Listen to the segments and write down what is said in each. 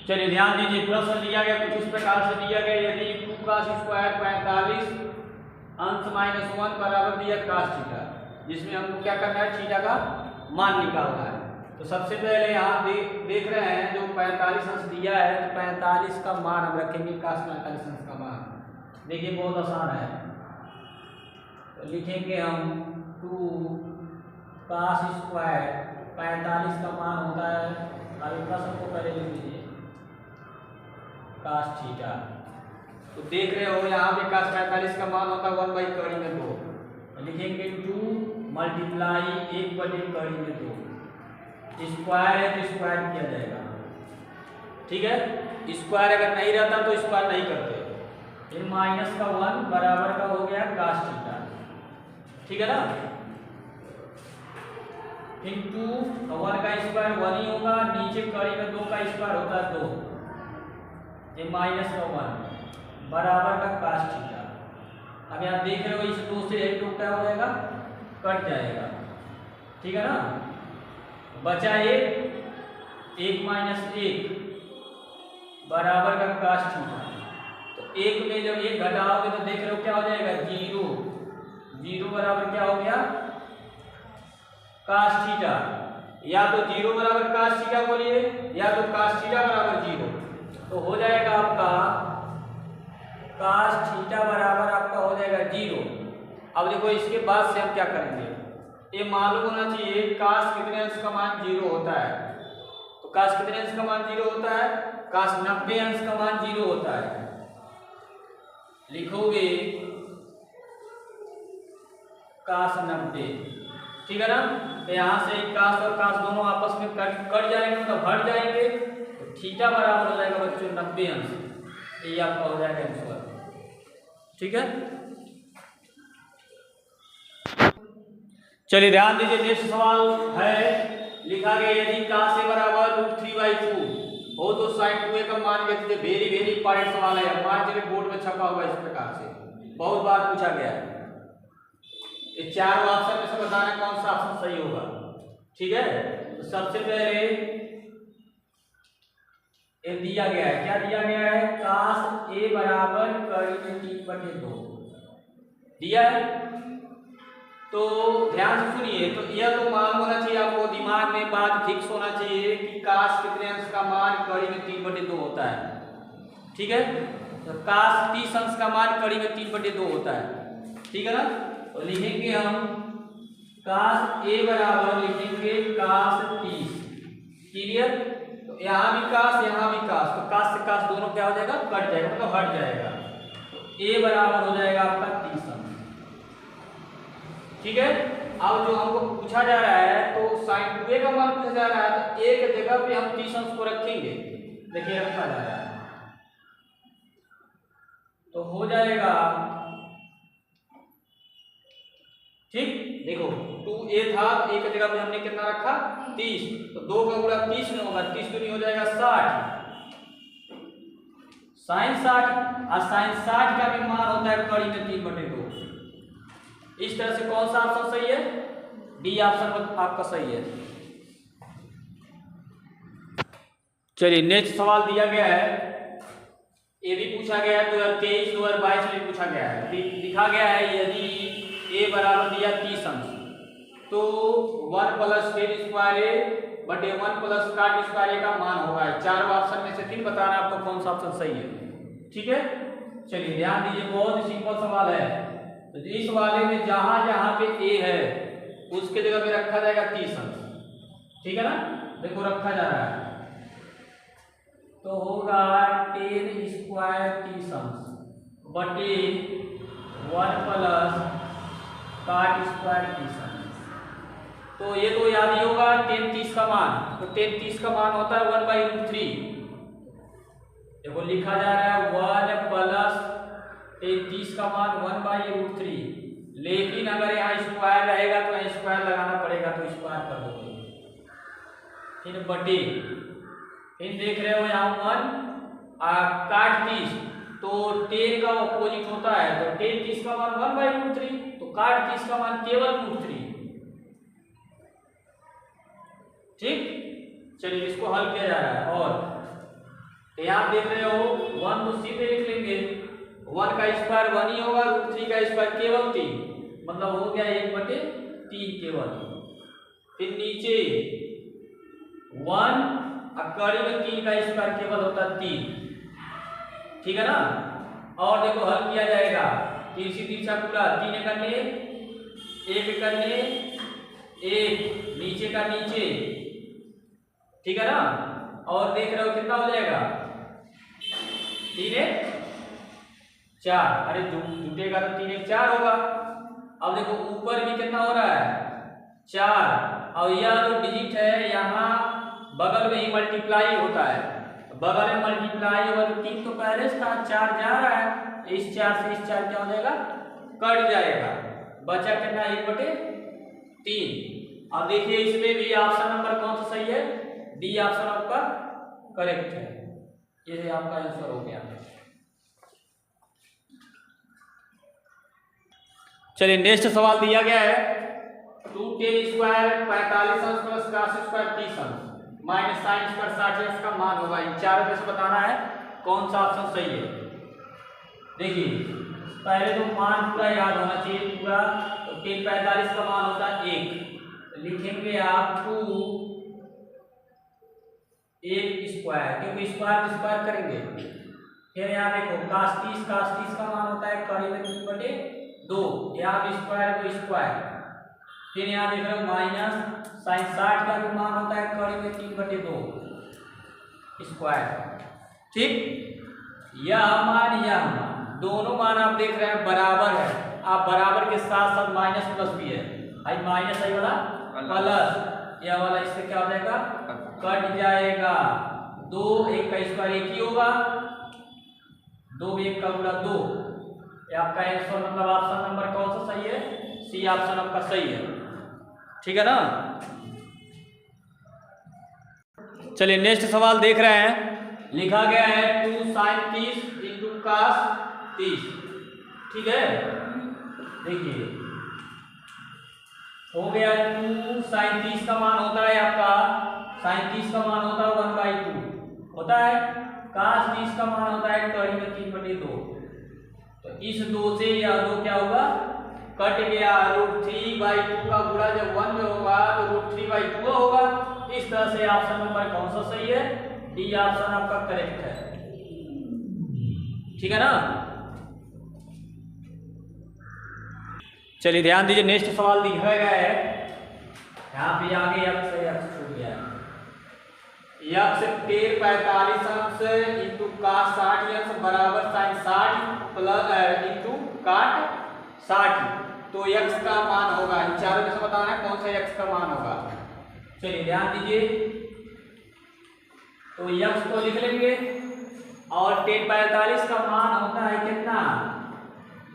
चलिए ध्यान दीजिए, प्रश्न दिया गया कुछ इस प्रकार से दिया गया, यदि 2 cos स्क्वायर 45 अंश -1 बराबर दिया cos थीटा, जिसमें हमको क्या करना है, थीटा का मान निकालना है। तो सबसे पहले यहाँ देख रहे हैं जो 45 अंश दिया है, तो 45 का मान हम रखेंगे, cos 45 अंश का मान। देखिए बहुत आसान है, तो लिखेंगे हम 2 cos स्क्वायर 45 का मान होता है, अभी प्रश्न को पहले लिख लीजिए, cos थीटा। तो देख रहे हो यहाँ पे cos 45 का मान होता है 1 कड़ी में 2, तो लिखेंगे 2 मल्टीप्लाई 1 बटे कड़ी में 2, स्क्वायर है तो स्क्वायर किया जाएगा, ठीक है। स्क्वायर अगर नहीं रहता तो स्क्वायर नहीं करते, फिर माइनस का 1 बराबर का हो गया cos थीटा, ठीक है ना। फिर 2 1 का स्क्वायर 1 ही होगा, नीचे कड़ी में 2 का स्क्वायर होता है 2, ये माइनस का 1 बराबर का cos थीटा। अब यहाँ देख रहे हो इस 2 से 1 2 क्या हो जाएगा, कट जाएगा, ठीक है ना। बचा 1 माइनस 1 बराबर का cos थीटा। तो 1 में जब 1 घटाओगे तो देख रहे हो क्या हो जाएगा, 0 बराबर क्या हो गया, cos थीटा। या तो 0 बराबर cos थीटा बोलिए, या तो cos थीटा बराबर 0, तो हो जाएगा आपका cos थीटा बराबर आपका हो जाएगा 0। अब देखो इसके बाद से हम क्या करेंगे, ये मालूम होना चाहिए cos कितने अंश का मान 0 होता है। तो cos कितने अंश का मान 0 होता है, cos 90 अंश का मान 0 होता है। लिखोगे cos 90, ठीक है ना। तो यहाँ से cos और cos दोनों आपस में कट जाएंगे, मतलब हट जाएंगे, तो थीटा बराबर हो जाएगा बच्चों 90 अंश, ये आपका हो जाएगा आंसर, ठीक है। चलिए ध्यान दीजिए, नेक्स्ट सवाल है, लिखा गया यदि cos a बराबर √3/2 हो तो sin 2a का मान क्या दीजिए। वेरी इंपॉर्टेंट सवाल है, मान चलिए बोर्ड में छपा हुआ इस प्रकार से, बहुत बार पूछा गया है। ये चारों ऑप्शन में से बताना कौन सा ऑप्शन सही होगा, ठीक है। तो सबसे पहले ये दिया गया है, क्या दिया गया है, cos a बराबर कड़ी में 3/2 दिया है। तो ध्यान से सुनिए, तो यह तो मान होना चाहिए आपको, दिमाग में बात फिक्स होना चाहिए कि cos कितने अंश का मान कड़ी में 3/2 होता है, ठीक है। तो cos 30 अंश का मान कड़ी में 3/2 होता है, ठीक है ना। तो लिखेंगे हम cos a बराबर लिखेंगे cos 30, क्लियर। तो यहाँ भी cos यहाँ भी cos, तो cos से cos दोनों क्या हो जाएगा, कट जाएगा, मतलब हट जाएगा। तो a बराबर हो जाएगा आपका 30 अंश, ठीक है। अब जो हमको पूछा जा रहा है, तो sin 2a का मान पूछा जा रहा है, तो a के जगह पे हम 30 अंश को रखेंगे, देखिए रखा जा रहा है, तो हो जाएगा, ठीक। देखो 2a था, तो a की जगह पे हमने कितना रखा, 30, तो 2 का गुणा 30 में होगा, 30 दूनी हो जाएगा 60, sin 60, और sin 60 का भी मान होता है कड़ी में 3/2। इस तरह से कौन सा ऑप्शन सही है, डी ऑप्शन आपका सही है। चलिए नेक्स्ट सवाल दिया गया है, ये भी पूछा गया है, 2023 2022 में पूछा गया है। लिखा गया है यदि a बराबर दिया 30 अंश, तो 1 + tan स्क्वायर a बटे 1 + cot स्क्वायर a का मान होगा। चारों ऑप्शन में से 3 बताना आपको कौन सा ऑप्शन सही है, ठीक है। चलिए ध्यान दीजिए, बहुत ही सिंपल सवाल है। तो इस वाले में जहां जहां पे a है उसके जगह पे रखा जाएगा 30 अंश, ठीक है ना। देखो रखा जा रहा है, तो होगा tan स्क्वायर 30 अंश बटे 1 + cot स्क्वायर 30 अंश। तो ये तो याद ही होगा tan 30 का मान, तो tan 30 का मान होता है 1/√3। देखो लिखा जा रहा है 1 + tan 30 का मान 1/√3, लेकिन अगर यहाँ स्क्वायर रहेगा तो यहाँ स्क्वायर लगाना पड़ेगा, तो स्क्वायर कर दोगे, फिर बटे, फिर देख रहे हो यहाँ 1 cot 30, तो tan का अपोजिट होता है, तो tan 30 का मान 1/√3, तो cot 30 का मान केवल √3, ठीक। चलिए इसको हल किया जा रहा है, और तो यहाँ देख रहे हो 1 तो सीधे लिख लेंगे, 1 का स्क्वायर 1 ही होगा, √3 का स्क्वायर केवल 3, मतलब हो गया 1/3 केवल। फिर नीचे 1 और कड़ी में 3 का स्क्वायर केवल होता है 3, ठीक है ना। और देखो हल किया जाएगा, 3 से 3 पूरा 3 करने 1 करने 1 नीचे का नीचे, ठीक है ना। और देख रहे हो कितना हो जाएगा 3 1 4, अरे जुटेगा तो 3 1 4 होगा। अब देखो ऊपर भी कितना हो रहा है 4, और यह जो डिजिट है यहाँ बगल में ही मल्टीप्लाई होता है, बगल में मल्टीप्लाई होगा तो 3 तो पहले से था, 4 जा रहा है, इस 4 से इस 4 क्या हो जाएगा कट जाएगा, बचा कितना 1/3। अब देखिए इसमें भी ऑप्शन नंबर कौन सा सही है, डी ऑप्शन आपका करेक्ट है, ये आपका आंसर हो गया। चलिए नेक्स्ट सवाल दिया गया है 2tan स्क्वायर 45 अंश प्लस cos स्क्वायर 30 अंश माइनस sin स्क्वायर 60 अंश का मान होगा। इन चारों में से बताना है कौन सा ऑप्शन सही है। देखिए पहले तो मान पूरा याद होना चाहिए पूरा, तो tan 45 का मान होता है 1, तो लिखेंगे आप 2 1 स्क्वायर, क्योंकि स्क्वायर करेंगे। फिर यहाँ देखो cos 30 का मान होता है कड़ी में 3/2, यहाँ स्क्वायर तो स्क्वायर। फिर यहाँ देख रहे हो माइनस sin 60 का जो मान होता है कड़ी में 3/2 स्क्वायर, ठीक। यह मान दोनों मान आप देख रहे हैं बराबर है, आप बराबर के साथ साथ माइनस प्लस भी है, आई माइनस आई वाला प्लस, यह वाला इससे क्या हो जाएगा कट जाएगा, 2 1 का स्क्वायर 1 ही होगा, 2 1 का गुणा 2, आपका आंसर मतलब ऑप्शन नंबर कौन सा सही है, सी ऑप्शन आपका सही है, ठीक है ना। चलिए नेक्स्ट सवाल देख रहे हैं, लिखा गया है 2 sin 30 इंटू cos 30, ठीक है। देखिए हो गया 2 sin 30 का मान होता है आपका, sin 30 का मान होता है 1/2 होता है, cos 30 का मान होता है कड़ी में 3/2, तो इस 2 से यह 2 क्या होगा कट गया, √3/2 का गुणा जब 1 में होगा तो √3/2 होगा। इस तरह से ऑप्शन नंबर कौन सा सही है, डी ऑप्शन आपका करेक्ट है, ठीक है ना। चलिए ध्यान दीजिए नेक्स्ट सवाल दिखा गया है, यहाँ पे आगे x से x छूट गया है, x tan 45 अंश इंटू cos 60 अंश बराबर sin 60 प्लस इंटू cot 60, तो x का मान होगा, इन चारों में से बताना है कौन सा x का मान होगा। चलिए ध्यान दीजिए, तो x को लिख लेंगे, और tan 45 का मान होता है कितना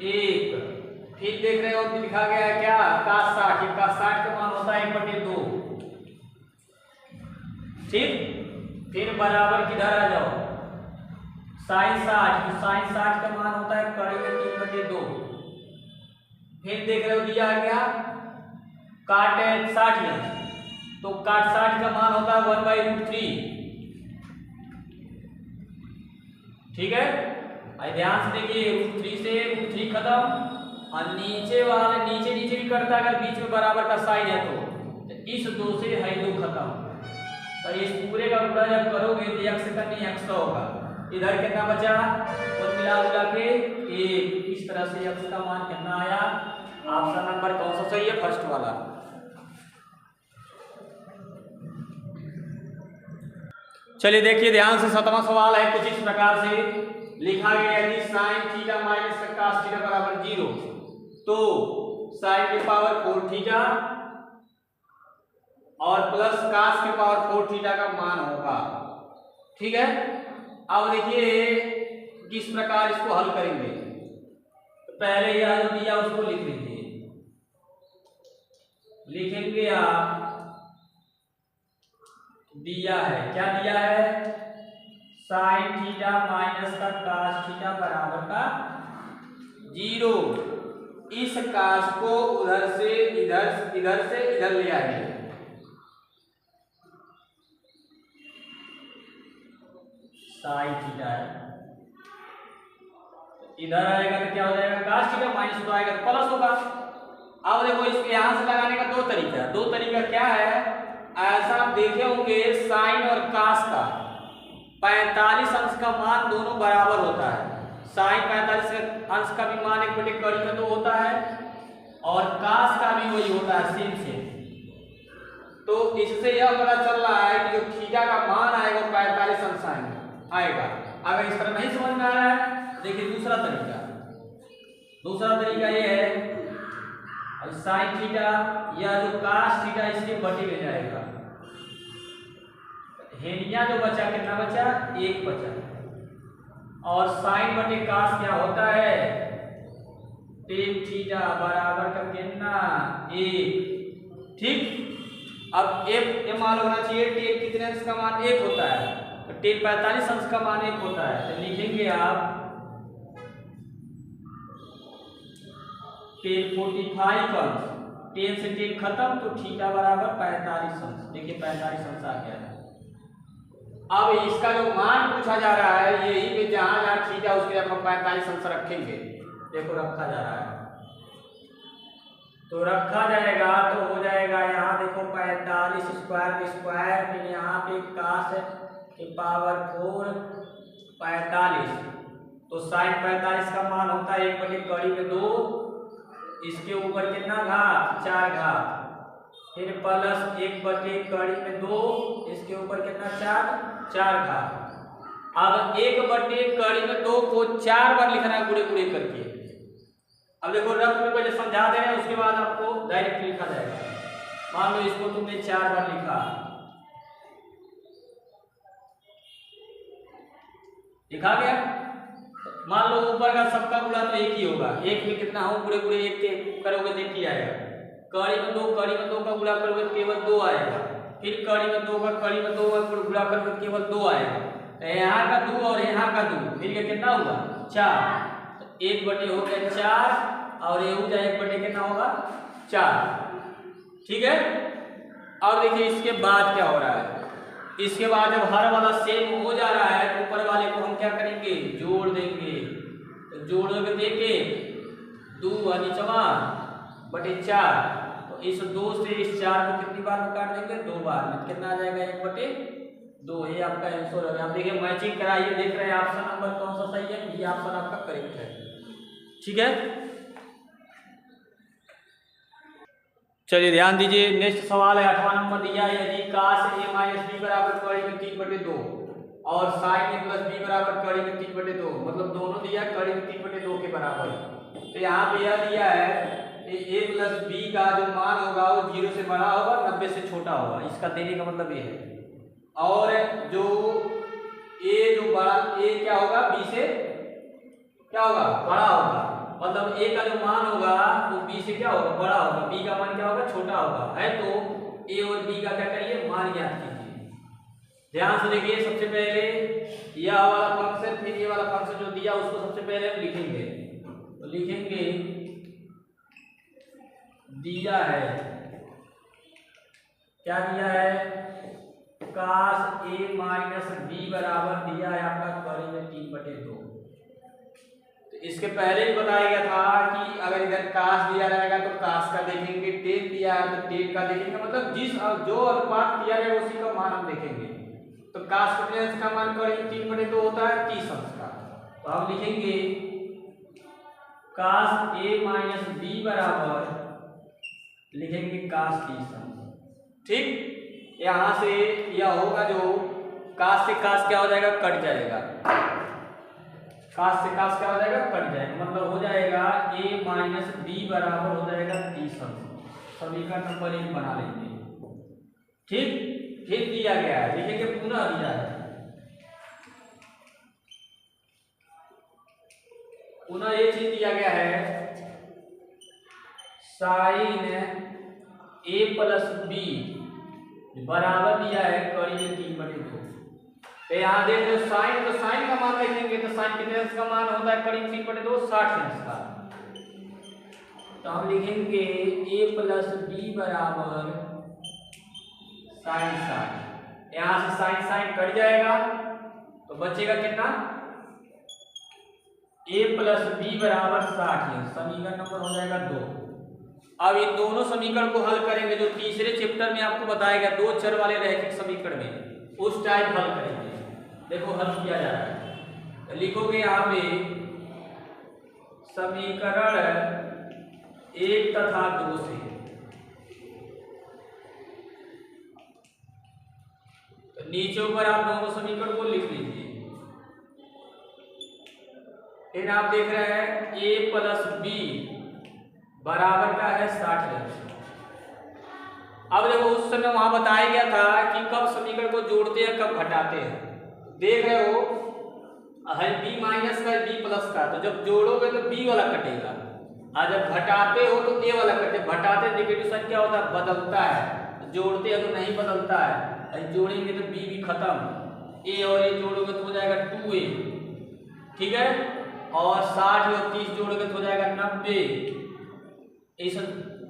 1, फिर देख रहे हो लिखा गया है क्या cos 60 का मान होता है 1/2, ठीक। फिर बराबर किधर आ जाओ sin 60, तो sin 60 का मान होता है कड़ी में 3/2, फिर देख रहे हो दिया गया cot 60, तो cot 60 का मान होता है 1/√3, ठीक है। ध्यान से देखिए √3 से √3 खत्म, और नीचे वाले नीचे भी करता है, अगर बीच में बराबर का साइन है तो इस 2 से है 2 खत्म, तो इस पूरे का गुणा जब करोगे तो x करनी x का होगा, इधर कितना बचा कुल मिला के 1, इस तरह से x का मान कितना आया, ऑप्शन नंबर कौन सा सही है, फर्स्ट वाला। चलिए देखिए ध्यान से 7वां सवाल है कुछ इस प्रकार से, लिखा गया यदि sin theta minus cos theta बराबर 0, तो sin की पावर 4 थीटा और प्लस cos की पावर 4 थीटा का मान होगा, ठीक है। अब देखिए किस प्रकार इसको हल करेंगे, तो पहले यह जो दिया उसको लिख लीजिए, लिखेंगे आप दिया है, क्या दिया है sin थीटा माइनस का cos थीटा बराबर का 0, इस cos को उधर से इधर ले आएंगे, साइन थीटा है, इधर आएगा तो क्या हो जाएगा cos थीटा, माइनस तो आएगा तो प्लस होगा। अब देखो इसके यहां से लगाने का दो तरीका है। दो तरीका क्या है, ऐसा आप देखे होंगे साइन और cos का 45 अंश का मान दोनों बराबर होता है। साइन 45 अंश का भी मान 1/2 होता है और cos का भी वही होता है, सेम सेम। तो इससे यह पता चल रहा है कि जो थीटा का मान आएगा वो 45 अंश आएगा। अगर इस तरह नहीं समझ में आ रहा है, देखिए दूसरा तरीका। दूसरा तरीका ये है, साइन थीटा या जो cos थीटा इसके बटे में जाएगा, हेनिया जो बचा कितना बचा, 1 बचा। और साइन बटे cos क्या होता है, टेन थीटा बराबर का कितना 1। ठीक, अब एफ मान होना चाहिए, टेन कितने अंश का मान 1 होता है, तो टेन 45 अंश का मान 1 होता है। तो लिखेंगे आप टेन 45 अंश, 10 से 10 खत्म तो थीटा बराबर 45 अंश। देखिए 45 अंश आ गया है। अब इसका जो मान पूछा जा रहा है, यही पे जहां जहां थीटा उसके हम 45 अंश रखेंगे। देखो रखा जा रहा है, तो रखा जाएगा तो हो जाएगा यहाँ देखो 45 स्क्वायर के स्क्वायर, फिर यहाँ पे cos की पावर 4 45, तो साइन 45 का मान होता है 1/2, इसके ऊपर कितना घात 4 घात, फिर प्लस 1/2, इसके ऊपर कितना 4 घात। अब 1/2 को 4 बार लिखना है गुणे गुणे करके। अब देखो रफ में पहले समझा दे रहे हैं, उसके बाद आपको डायरेक्ट लिखा जाएगा। मान लो इसको तुमने 4 बार लिखा, लिखा गया। मान लो ऊपर का सबका गुणा तो 1 ही होगा, 1 में कितना हो गुणे गुणे 1 के करोगे तो 1 ही आएगा। कड़ी में 2 का गुणा करोगे तो केवल 2 आएगा, फिर कड़ी में 2 का गुणा करोगे तो केवल 2 आएगा। तो यहाँ का 2 और यहाँ का 2 फिर कितना होगा 4, 1 हो गया 4 और ये हो जाए 1 कितना होगा 4। ठीक है। और देखिए इसके बाद क्या हो रहा है, इसके बाद जब हर वाला सेम हो जा रहा है तो ऊपर वाले को हम क्या करेंगे जोड़ देंगे। तो जोड़ोगे देके 2 नीचवा बटे 4, तो इस 2 से इस 4 को कितनी बार में काट देंगे 2 बार में, कितना आ जाएगा 1/2। ये आपका आंसर है। आप देखिए मैचिंग कराइए, देख रहे हैं ऑप्शन नंबर कौन सा सही है, ये ऑप्शन आपका करेक्ट है। ठीक है, चलिए ध्यान दीजिए। नेक्स्ट सवाल है 8वां नंबर दिया है, यदि cos a माइनस b बराबर कड़ी में 3/2 और sin a प्लस b बराबर कड़ी में 3/2, मतलब दोनों दिया कड़ी में 3/2 के बराबर। तो यहाँ पे यह दिया है कि a प्लस b का जो मान होगा वो 0 से बड़ा होगा, 90 से छोटा होगा। इसका देने का मतलब ये है। और जो a जो बड़ा a क्या होगा b से क्या होगा बड़ा होगा, मतलब a का जो मान होगा वो b से क्या होगा बड़ा होगा, b का मान क्या होगा छोटा होगा। है तो a और b का क्या करिए मान ज्ञात कीजिए। ध्यान से देखिए, सबसे पहले यह वाला फंक्शन फिर ये वाला फंक्शन जो दिया उसको सबसे पहले हम लिखेंगे। तो लिखेंगे दिया है, क्या दिया है cos a माइनस b बराबर दिया है आपका कड़ी में 3/2। इसके पहले ही बताया गया था कि अगर इधर cos दिया रहेगा तो cos का देखेंगे, tan दिया है तो tan का देखेंगे, मतलब जिस जो अनुपात दिया जाएगा उसी का मान हम देखेंगे। तो cos कितने अंश का मान करेंगे 3/2 होता है 30 अंश का। तो हम लिखेंगे cos a माइनस b बराबर लिखेंगे cos 30 अंश। ठीक, यहाँ से यह होगा जो cos से cos क्या हो जाएगा कट जाएगा, cos से cos क्या हो जाएगा कट जाएगा, मतलब हो जाएगा a माइनस b बराबर हो जाएगा 30 अंश। समीकरण नंबर 1 बना लेंगे। ठीक, फिर दिया गया है, लिखेंगे पुनः दिया है, पुनः ये चीज दिया गया है sin a प्लस b बराबर दिया है कड़ी में 3/2। तो यहाँ देख रहे हो साइन, तो साइन का मान देखेंगे तो साइन कितने अंश का मान होता है कड़ी में 3/2 60 अंश का। तो हम लिखेंगे a प्लस b बराबर साइन साइन, यहाँ से साइन साइन कट जाएगा तो बचेगा कितना, a प्लस बी बराबर 60। समीकरण नंबर हो जाएगा 2। अब इन दोनों समीकरण को हल करेंगे जो तीसरे चैप्टर में आपको बताया गया, दो चर वाले रैखिक समीकरण में, उस टाइप हल करेंगे। देखो हल किया जा रहा है, तो लिखोगे यहाँ पे समीकरण 1 तथा 2 से, तो नीचे ऊपर आप दोनों समीकरण को लिख लीजिए। फिर आप देख रहे हैं a प्लस बी बराबर का है 60। अब देखो उस समय वहां बताया गया था कि कब समीकरण को जोड़ते हैं कब घटाते हैं। देख रहे हो है b माइनस का b प्लस का, तो जब जोड़ोगे तो b वाला कटेगा, और जब घटाते हो तो a वाला कटे। घटाते नेगेटिव साइन क्या होता है, बदलता है, जोड़ते हैं तो नहीं बदलता है। जोड़ेंगे तो b भी खत्म, a और a जोड़ोगे तो हो जाएगा 2a, ठीक है। और 60 और 30 जोड़ोगे तो हो जाएगा 90। इस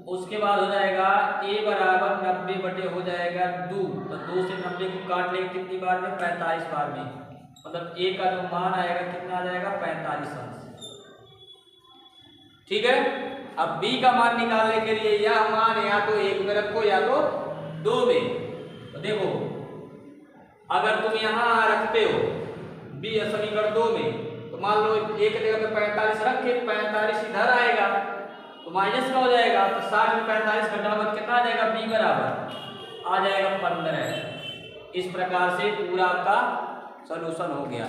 उसके बाद हो जाएगा a बराबर 90 बटे हो जाएगा 2, तो 2 से 90 को काट लेंगे कितनी बार में, 45 बार में। मतलब a का जो मान आएगा कितना आ जाएगा, 45 अंश, ठीक है। अब b का मान निकालने के लिए यह मान या तो 1 में रखो या तो 2 में। तो देखो अगर तुम यहाँ रखते हो b समीकरण 2 में, तो मान लो 1 जगह पे 45 रख के 45 इधर आएगा तो माइनस का हो जाएगा, तो 60 में 45 घटाओगे कितना आ जाएगा, b बराबर आ जाएगा 15। इस प्रकार से पूरा आपका सॉल्यूशन हो गया।